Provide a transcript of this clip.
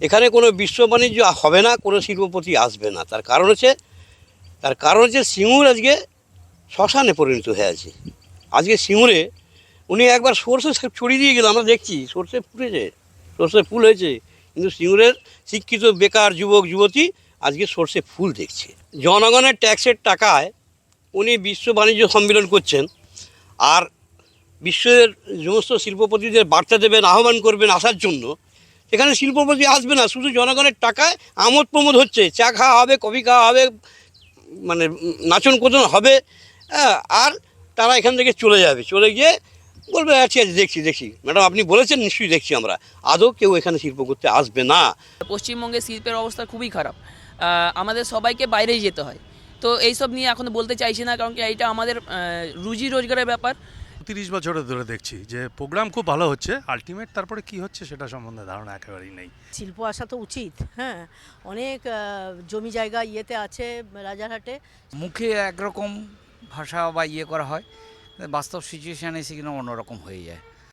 এখানে কোনো বিশ্ব বাণিজ্য হবে না, কোনো শিল্পপতি আসবে না। তার কারণ হচ্ছে সিঙ্গুর আজকে শ্মশানে পরিণত হয়ে আছে। আজকে সিঙ্গুরে উনি একবার সর্ষে ছড়িয়ে দিয়ে গেল, আমরা দেখছি সর্ষে ফুটেছে, সর্ষে ফুল হয়েছে, কিন্তু সিঙ্গুরের শিক্ষিত বেকার যুবক যুবতী আজকে সর্ষে ফুল দেখছে। জনগণের ট্যাক্সের টাকায় উনি বিশ্ব বাণিজ্য সম্মেলন করছেন, আর বিশ্বের সমস্ত শিল্পপতিদের বার্তা দেবেন, আহ্বান করবেন আসার জন্য। এখানে শিল্পপতি আসবে না, শুধু জনগণের টাকায় আমোদ প্রমোদ হচ্ছে, চা খাওয়া হবে, কফি খাওয়া হবে, মানে নাচন কোচন হবে, হ্যাঁ, আর তারা এখান থেকে চলে যাবে, চলে গিয়ে বলবে আচ্ছা দেখছি ম্যাডাম আপনি বলেছেন, নিশ্চয়ই দেখছি আমরা। আদৌ কেউ এখানে শিল্প করতে আসবে না। পশ্চিমবঙ্গের শিল্পের অবস্থা খুবই খারাপ। আমাদের সবাইকে বাইরেই যেতে হয়। তো এইসব নিয়ে এখন বলতে চাইছি না, কারণ কি এইটা আমাদের রুজি রোজগারের ব্যাপার। 30 বছর ধরে দেখছি যে প্রোগ্রাম খুব ভালো হচ্ছে, আলটিমেট তারপরে কি হচ্ছে সেটা সম্বন্ধে ধারণা একেবারেই নেই। শিল্প আসা তো উচিত, হ্যাঁ। অনেক জমি জায়গা ইয়েতে আছে রাজারহাটে। মুখে একরকম ভাষা বা ইয়ে করা হয়, বাস্তব সিচুয়েশানে এসে কিনা অন্যরকম হয়ে যায়।